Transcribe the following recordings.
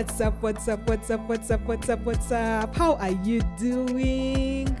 What's up? How are you doing?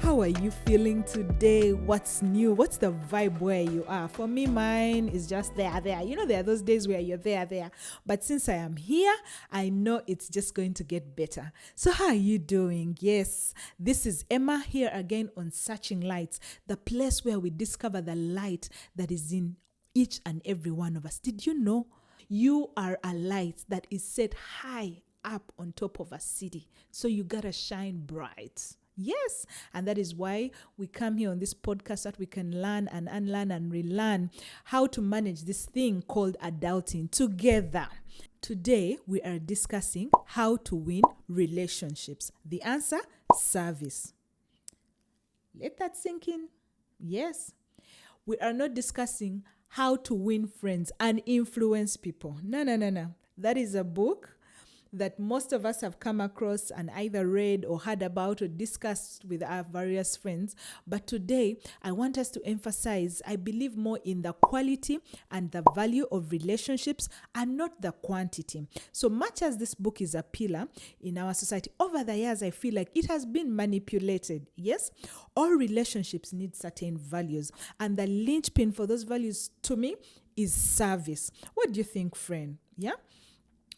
How are you feeling today? What's new? What's the vibe where you are? For me, mine is just there. You know, there are those days where you're there. But since I am here, I know it's just going to get better. So how are you doing? Yes, this is Emma here again on Searching Lights, the place where we discover the light that is in each and every one of us. Did you know you are a light that is set high up on top of a city? So you gotta shine bright. Yes, and that is why we come here on this podcast, that we can learn and unlearn and relearn how to manage this thing called adulting together. Today, we are discussing how to win relationships. The answer, service. Let that sink in. Yes, we are not discussing how to win friends and influence people. No. That is a book that most of us have come across and either read or heard about or discussed with our various friends. But today, I want us to emphasize, I believe, more in the quality and the value of relationships and not the quantity. So much as this book is a pillar in our society, over the years, I feel like it has been manipulated. Yes, all relationships need certain values. And the linchpin for those values, to me, is service. What do you think, friend? Yeah?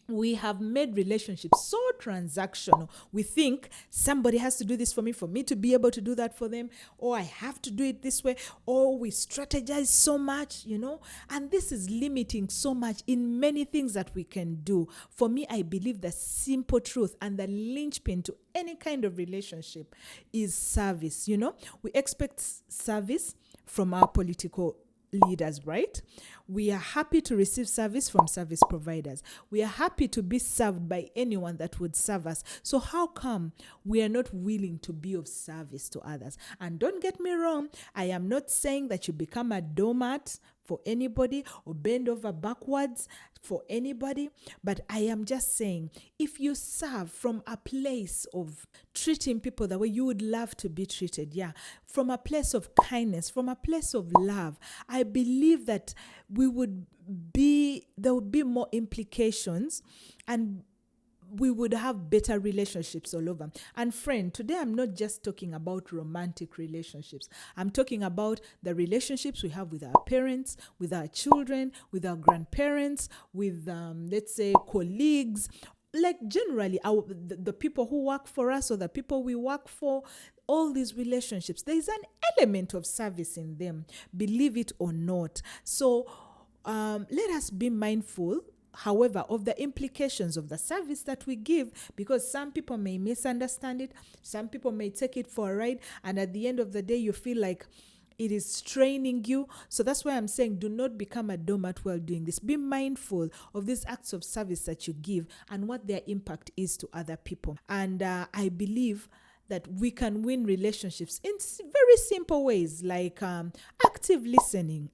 We have made relationships so transactional. We think somebody has to do this for me to be able to do that for them, or I have to do it this way, or we strategize so much, and this is limiting so much in many things that we can do. For me, I believe the simple truth and the linchpin to any kind of relationship is service. We expect service from our political leaders, right? We are happy to receive service from service providers. We are happy to be served by anyone that would serve us. So how come we are not willing to be of service to others? And don't get me wrong, I am not saying that you become a doormat for anybody or bend over backwards for anybody, but I am just saying, if you serve from a place of treating people the way you would love to be treated, from a place of kindness, from a place of love, I believe that there would be more implications, and we would have better relationships all over. And friend, today I'm not just talking about romantic relationships. I'm talking about the relationships we have with our parents, with our children, with our grandparents, with, let's say, colleagues, like generally the people who work for us or the people we work for. All these relationships, there is an element of service in them, believe it or not. So let us be mindful, however, of the implications of the service that we give, because some people may misunderstand it, some people may take it for a ride, and at the end of the day, you feel like it is straining you. So that's why I'm saying, do not become a doormat while doing this. Be mindful of these acts of service that you give and what their impact is to other people. And I believe that we can win relationships in very simple ways, like active listening.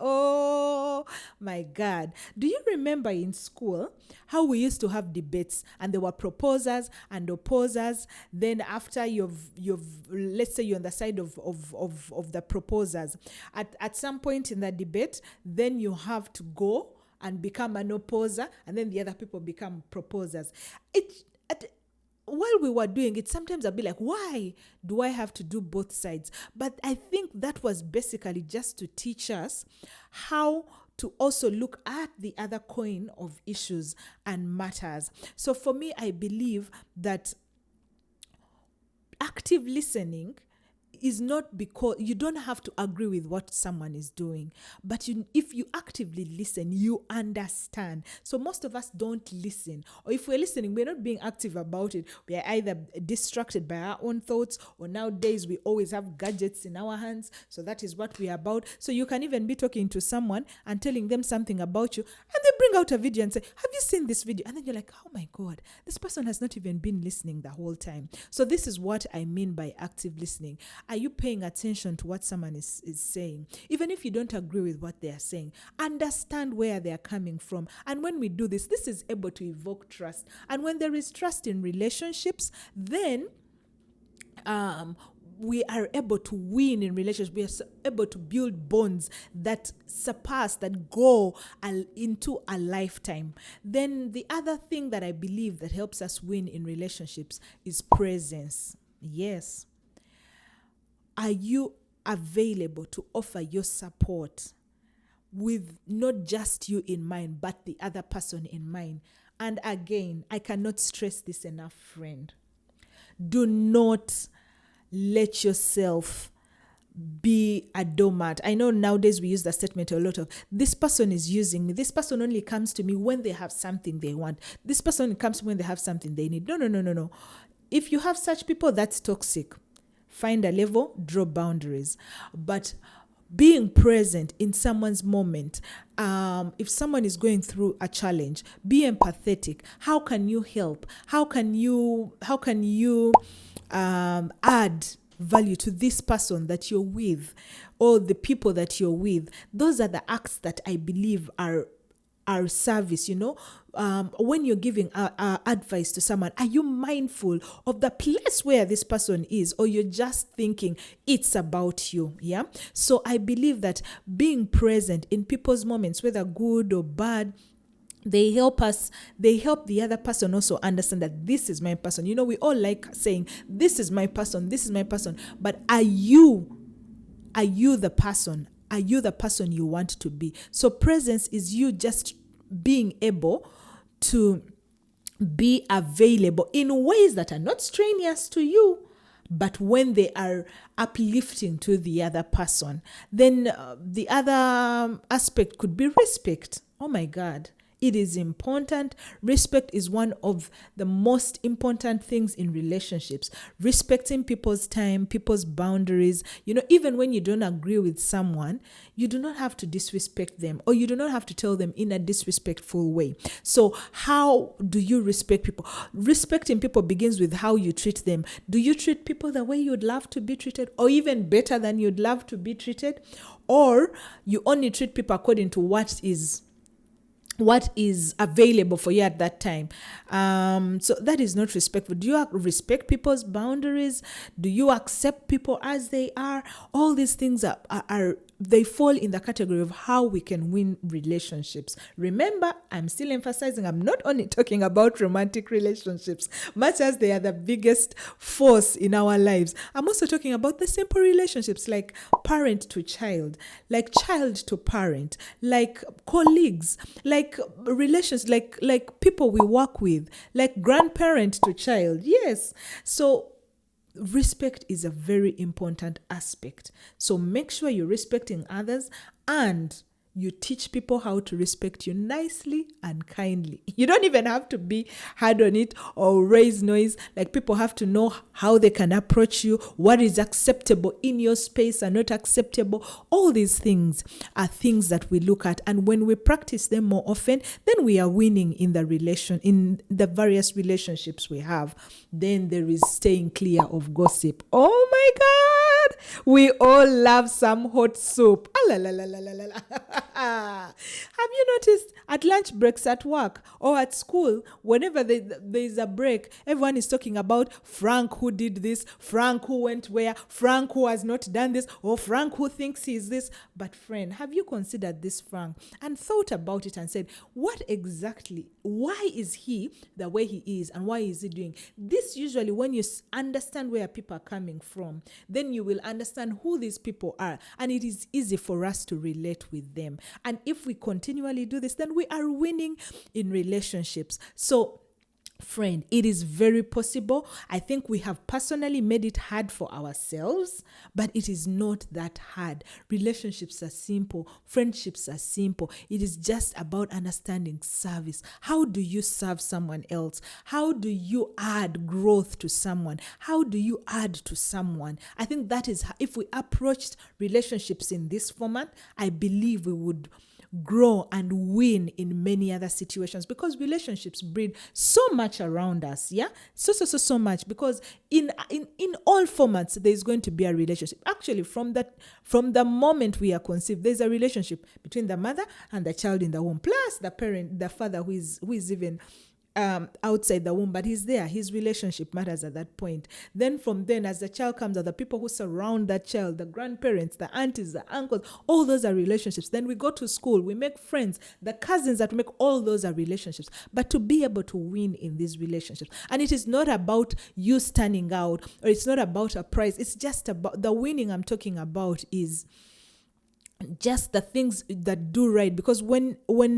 Oh my God. Do you remember in school how we used to have debates and there were proposers and opposers? Then after you've let's say you're on the side of the proposers, at some point in the debate, then you have to go and become an opposer, and then the other people become proposers. While we were doing it, sometimes I'd be like, why do I have to do both sides? But I think that was basically just to teach us how to also look at the other coin of issues and matters. So for me, I believe that active listening is not because you don't have to agree with what someone is doing, but if you actively listen, you understand. So most of us don't listen, or if we're listening, we're not being active about it. We are either distracted by our own thoughts, or nowadays we always have gadgets in our hands, so that is what we are about. So you can even be talking to someone and telling them something about you, and they bring out a video and say, have you seen this video? And then you're like, oh my God, this person has not even been listening the whole time. So this is what I mean by active listening. Are you paying attention to what someone is saying? Even if you don't agree with what they are saying, understand where they are coming from. And when we do this, this is able to evoke trust. And when there is trust in relationships, then we are able to win in relationships. We are able to build bonds that surpass, that go into a lifetime. Then the other thing that I believe that helps us win in relationships is presence. Yes. Are you available to offer your support with not just you in mind, but the other person in mind? And again, I cannot stress this enough, friend. Do not let yourself be a doormat. I know nowadays we use that statement a lot of, this person is using me. This person only comes to me when they have something they want. This person comes when they have something they need. No. If you have such people, that's toxic. Find a level, draw boundaries. But being present in someone's moment, if someone is going through a challenge, be empathetic. How can you help? How can you add value to this person that you're with, or the people that you're with? Those are the acts that I believe are service. When you're giving advice to someone, are you mindful of the place where this person is, or you're just thinking it's about you? Yeah. So I believe that being present in people's moments, whether good or bad, they help the other person also understand that this is my person. We all like saying, this is my person, but are you the person? Are you the person you want to be? So presence is you just being able to be available in ways that are not strenuous to you, but when they are uplifting to the other person. Then the other aspect could be respect. Oh my God. It is important. Respect is one of the most important things in relationships. Respecting people's time, people's boundaries. Even when you don't agree with someone, you do not have to disrespect them, or you do not have to tell them in a disrespectful way. So how do you respect people? Respecting people begins with how you treat them. Do you treat people the way you'd love to be treated, or even better than you'd love to be treated? Or you only treat people according to what is available for you at that time? So that is not respectful. Do you respect people's boundaries? Do you accept people as they are? All these things are they fall in the category of how we can win relationships. Remember, I'm still emphasizing, I'm not only talking about romantic relationships, much as they are the biggest force in our lives. I'm also talking about the simple relationships, like parent to child, like child to parent, like colleagues, like relations, like people we work with, like grandparent to child. Yes. So respect is a very important aspect. So make sure you're respecting others, and you teach people how to respect you nicely and kindly. You don't even have to be hard on it or raise noise. Like, people have to know how they can approach you, what is acceptable in your space and not acceptable. All these things are things that we look at, and when we practice them more often, then we are winning in the various relationships we have. Then there is staying clear of gossip. Oh my God, we all love some hot soup. Ah, la, la, la, la, la, la. Have you noticed at lunch breaks at work or at school, whenever there is a break, everyone is talking about Frank who did this, Frank who went where, Frank who has not done this, or Frank who thinks he is this. But friend, have you considered this Frank and thought about it and said, why is he the way he is, and why is he doing this? Usually when you understand where people are coming from, then you will understand who these people are, and it is easy for us to relate with them. And if we continually do this, then we are winning in relationships. So friend, it is very possible. I think we have personally made it hard for ourselves, but it is not that hard. Relationships are simple. Friendships are simple. It is just about understanding service. How do you serve someone else? How do you add growth to someone? How do you add to someone? I think that is, if we approached relationships in this format, I believe we would grow and win in many other situations, because relationships breed so much around us. Yeah, so much, because in all formats there's going to be a relationship. Actually, from the moment we are conceived, there's a relationship between the mother and the child in the womb, plus the parent, the father who is even outside the womb, but he's there. His relationship matters at that point. Then from then, as the child comes out, the people who surround that child, the grandparents, the aunties, the uncles, all those are relationships. Then we go to school, we make friends, the cousins that we make, all those are relationships. But to be able to win in these relationships, and it is not about you standing out, or it's not about a prize. It's just about the winning I'm talking about is just the things that do right, because when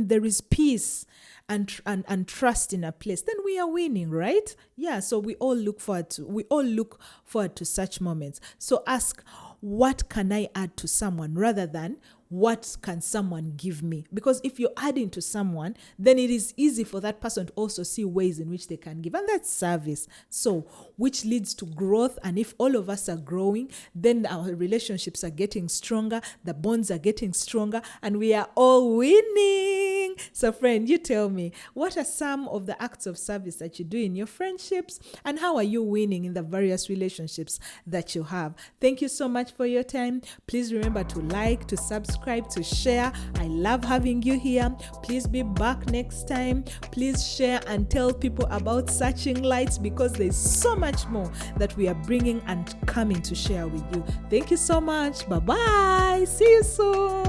there is peace and trust in a place, then we are winning, right? Yeah, so we all look forward to such moments. So ask, what can I add to someone, rather than what can someone give me? Because if you're adding to someone, then it is easy for that person to also see ways in which they can give, and that's service. So which leads to growth. And if all of us are growing, then our relationships are getting stronger, the bonds are getting stronger, and we are all winning. So friend, you tell me, what are some of the acts of service that you do in your friendships, and how are you winning in the various relationships that you have? Thank you so much for your time. Please remember to like, to subscribe, to share. I love having you here. Please be back next time. Please share and tell people about Searching Lights, because there's so much more that we are bringing and coming to share with you. Thank you so much. Bye-bye. See you soon.